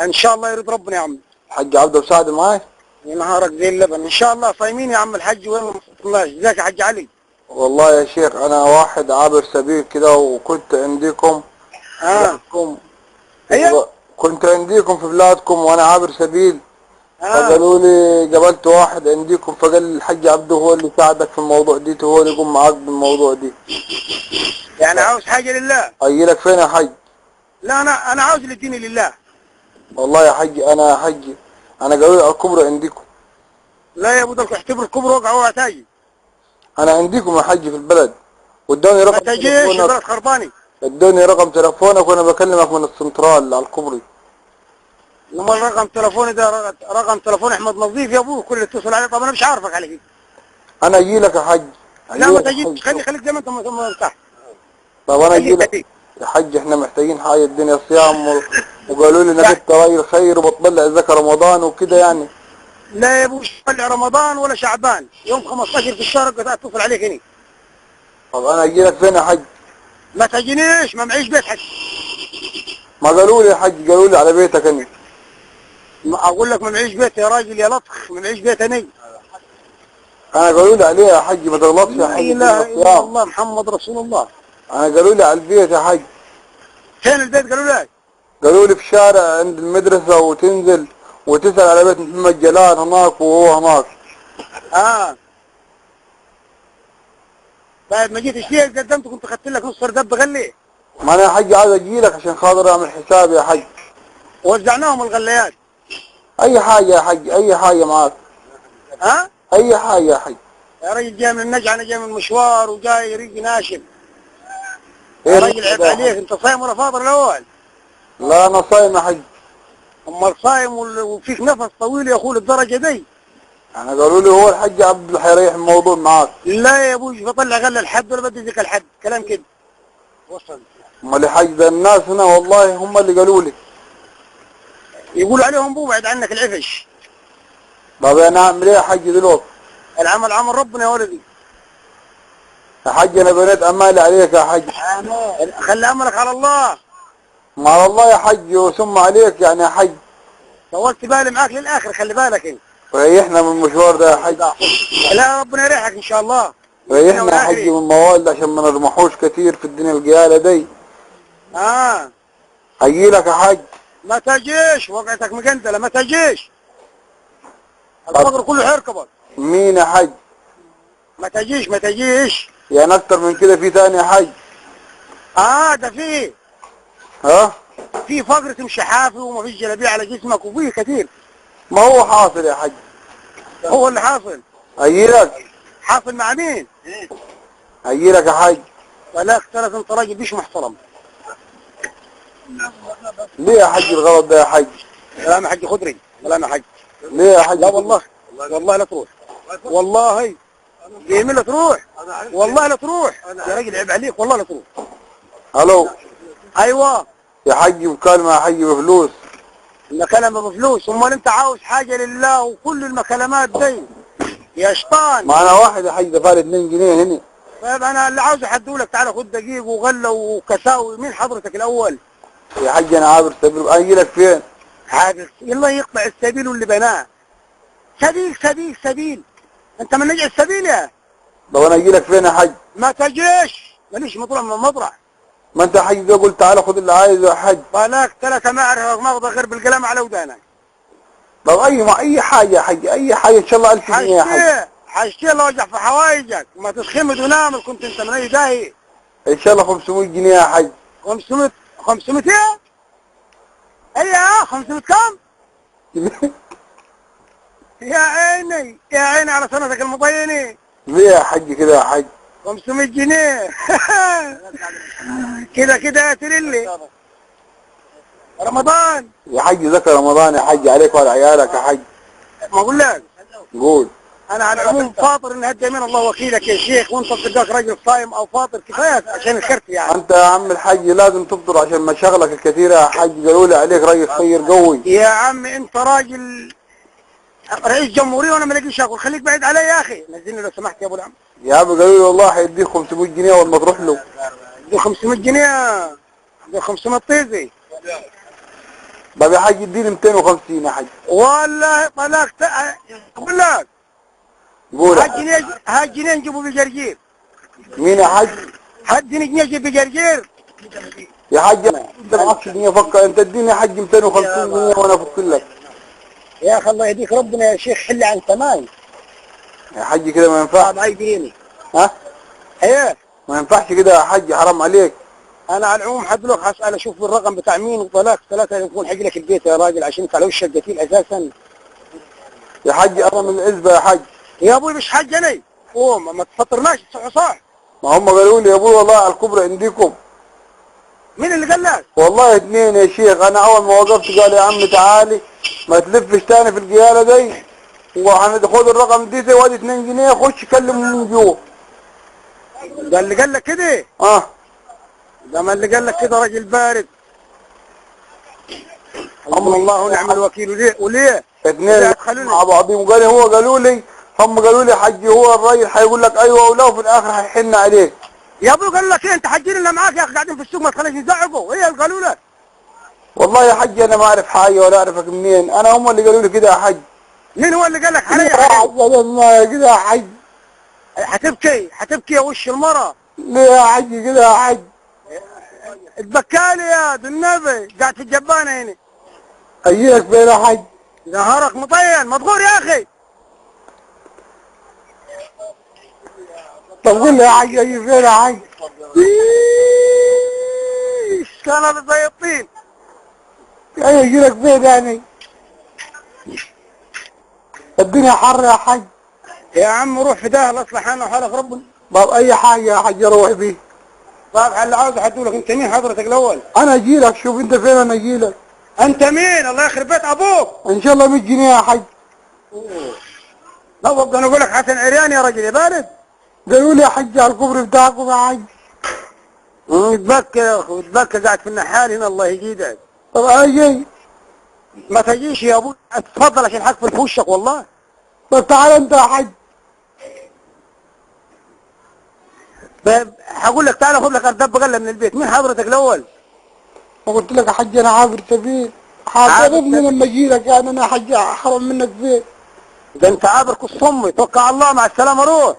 ان شاء الله يرضي ربنا يا عم. الحاج عبده مساعد معاي؟ نهارك زي اللبن ان شاء الله. صايمين يا عم الحاج وين ما وصلناش. ازيك يا حاج علي؟ والله يا شيخ انا واحد عابر سبيل كده وكنت عندكم بلادكم. ايوه كنت عندكم في بلادكم وانا عابر سبيل. فقالوا لي قابلت واحد عندكم فقال لي الحاج عبده هو اللي ساعدك في الموضوع دي، هو اللي يقوم معاك بالموضوع دي. يعني عاوز حاجه لله؟ اجي لك فين يا حاج؟ لا انا عاوز الدين لله. والله يا حج انا حج انا قالوا لي الكبر عندكم. لا يا ابو دلك اعتبر الكبر وقع اوعى تاجي. انا عندكم يا حج في البلد وادوني رقم ما تجيش تليفونك. البلد خرباني. ادوني رقم تليفونك وانا بكلمك من السنترال على الكوبري. امال رقم تليفوني ده رقم تليفون احمد نظيف يا ابوه، كل اللي اتصل عليه. طب انا مش عارفك على كده. انا اجي لك يا حج. لا ما تجيش، خليك زي ما انت مرتاح. طب انا اجي لك يا حج. احنا محتاجين حاجه الدنيا صيام وقالوا لي انك انت راجل خير وبتطلع زكاه رمضان وكده يعني. لا يا ابو مش طلع رمضان ولا شعبان، يوم 15 في الشهر كنت اتصل عليك هنا. طب انا اجي لك فين يا حج؟ ما تجينيش، ما معيش بيت حج. ما قالوا لي يا حج، قالوا لي على بيتك انا. ما اقول لك ما معيش بيت يا راجل يا لطخ، ما معيش بيت انا. انا قالوا لي عليه يا حج، ما تغلطش يا حج. لا اله الا الله محمد رسول الله. انا قالوا لي على البيت يا حج. فين البيت قالوا لك؟ قالوا لي في شارع عند المدرسه وتنزل وتسال على بيت محمد جلال هناك وهو هناك. طيب ما جيتش ليه؟ قدمت كنت خدت لك نص دب غلي. ما انا يا حج عايز اجي لك عشان خاطر اعمل حسابي يا حج. وزعناهم الغليات. اي حاجه يا حج، اي حاجه معاك. اي حاجه يا حج. يا راجل جاي من النجعه، انا جاي من مشوار وجاي ريقي ناشف. يا راجل عيب عليك، انت صايم ولا فاطر الاول؟ لا انا صايم يا حج. امال صايم وفيك نفس طويل يا اخوي للدرجه دي؟ انا قالوا لي هو الحج عبد اللي حيريح الموضوع معاك. لا يا ابوي بطلع غلى الحد ولا بدي ذيك الحد، كلام كده. وصل. امال يا حج ده الناس هنا والله هم اللي قالوا لي. يقولوا عليهم بو بعد عنك العفش. طب انا اعمل ايه يا حج دلوقتي؟ العمل عمل ربنا يا ولدي. يا حج انا بنيت امالي عليك يا حج. خلي املك على الله. ما على الله يا حج وثم عليك يعني يا حج. طولت بالي معاك للاخر، خلي بالك انت. ريحنا من المشوار ده يا حج. لا ربنا يريحك ان شاء الله. ريحنا يا حج من الموال عشان ما نرمحوش كتير في الدنيا القياله دي. اجي لك يا حج. ما تجيش، وقعتك مقندله، ما تجيش. الفقر كله حيركبك. مين يا حج؟ ما تجيش ما تجيش. يعني اكتر من كده في تاني يا حج؟ ده فيه. في فقر تمشي حافي وما فيش جلابيه على جسمك وفيه كتير. ما هو حاصل يا حج. هو اللي حاصل. اجي لك. حاصل مع مين؟ اجي لك يا حج. ولا اختلف انت راجل مش محترم. ليه يا حج الغلط ده يا حج؟ سلام يا حج خضري، سلام يا حج. ليه يا حج؟ لا والله والله لا تروح. والله يمين لا تروح. والله لا تروح يا راجل، عيب عليك والله لا تروح. الو. ايوه يا حج مكالمة يا حج بفلوس. المكالمة بفلوس؟ امال انت عاوز حاجة لله وكل المكالمات دي يا شيطان؟ ما انا واحد يا حج دفع لي 2 جنيه هنا. طيب انا اللي عاوز احدهولك، تعالى خد دقيق وغلة وكساوي. مين حضرتك الاول؟ يا حج انا عابر سبيل. اجي لك فين؟ عابر يلا يقطع السبيل واللي بناه. سبيل سبيل سبيل، انت من نجع السبيل يا. طب انا اجي لك فين يا حج؟ ما تجيش، ماليش مطرح من مطرح. ما انت يا حج ده قلت تعالى خد اللي عايزه يا حج. فلاك 3 ما اعرف مغضى غير بالقلم على ودانك. طب اي حاجه يا حج، اي حاجه ان شاء الله 1000 جنيه يا حج. حاجتين لو وجع في حوايجك ما تسخمد ونامل، كنت انت من اي داهي. ان شاء الله 500 جنيه يا حج. 500 ايه؟ ايه 500 كم؟ يا عيني يا عيني على سنتك المطيني. ليه يا حج كده يا حج؟ 500 جنيه كده يا تريلي. رمضان يا حج ذكر رمضان يا حج عليك وعلى عيالك يا حج. ما اقول لك. قول. انا على العموم فاطر ان هدي من الله وكيلك يا شيخ، وانت صدقك راجل صايم او فاطر كفايه عشان الكرت يعني. انت يا عم الحج لازم تفطر عشان مشاغلك الكثيره يا حج. قالوا لي عليك راجل خير قوي. يا عم انت راجل رئيس جمهوريه وانا ما لاقيش اكل، خليك بعيد علي يا اخي. نزلني لو سمحت يا ابو العم. يا عم قالوا لي والله هيديك 500 جنيه اول ما تروح له. دي 500 جنيه، دي 500 طيزي. طب يا حاج اديني 250 يا حاج. والله طلقت اقول لك قول. هات جنيه نجيبه بجرجير. مين يا حاج؟ هات جنيه نجيب بجرجير يا حاج انت معكش جنيه فكر، انت اديني يا حاج 250 جنيه وانا افك لك. يا اخي الله يهديك ربنا يا شيخ، حل عن ثمان. يا حاج كده ما ينفعش. طب عايزيني ها؟ ايه ما ينفعش كده يا حاج، حرام عليك. انا على العموم حدلوك هسأل اشوف الرقم بتاع مين وطلاق ثلاثة يكون حق لك البيت يا راجل عشان انت على وش القتيل اساسا. يا حاج انا من العزبة يا حاج. يا ابوي مش حجني قوم ما تفطرناش صح. ما هم قالوا لي يا ابوي والله على الكبرى عندكم. مين اللي قال لك؟ والله اثنين يا شيخ، انا اول ما وقفت قال يا عم تعالي ما تلفش تاني في القيالة دي وهناخد الرقم دي وادي 2 جنيه خش كلم من جوه. ده اللي قال لك كده؟ ده ما اللي قال لك كده راجل بارد. الله ونعم الوكيل. وليه؟ اثنين مع بعضهم قالوا لي هم قالوا لي حجي هو الراجل هيقول لك ايوه ولا وفي الاخر هيحن عليك. يا ابوي قال لك ايه انت حجين اللي معاك يا اخي قاعدين في السوق ما تخليش نزعقوا، ايه اللي قالوا لك؟ والله يا حج انا ما اعرف حاجه ولا اعرفك منين، انا هم اللي قالوا لي كده يا حج. مين هو اللي قال لك علي يا حج كده يا حج؟ هتبكي يا وش المرة. ليه يا حج كده يا حج؟ اتبكالي يا ذو النبي قاعد في الجبانه هنا. اجيلك فين يا حج؟ نهارك مطين مضغور يا اخي. طب قول لي يا حج اجي فين يا حج؟ كان هذا زي الطين. ايوه اجيلك فين يعني؟ الدنيا حر يا حج. يا عم روح في داهل اصلح انا وحالك ربنا. طب اي حاجه يا حج اروح بيه. طب اللي عاوز حدولك. انت مين حضرتك الاول؟ انا اجيلك، شوف انت فين انا اجيلك. انت مين؟ الله يخرب بيت ابوك. ان شاء الله 100 جنيه يا حج. لا والله انا اقول لك حسن عريان يا راجل يا بارد. قالوا لي يا حج على الكبر بتاعكم يا حج. اتبكى يا اخي اتبكى قاعد في النحال هنا الله يجيدك. طب اجي. ما تجيش يا ابوي اتفضل عشان حقفل في وشك والله. طب تعال انت يا حج. هقول لك تعالى خد لك اردب غله من البيت. مين حضرتك الاول؟ ما قلت لك يا حج انا عابر سبيل، حاسبني لما اجي لك يعني انا حج حرام منك فين؟ ده انت عابر كالصمي. توكل على الله مع السلامه روح.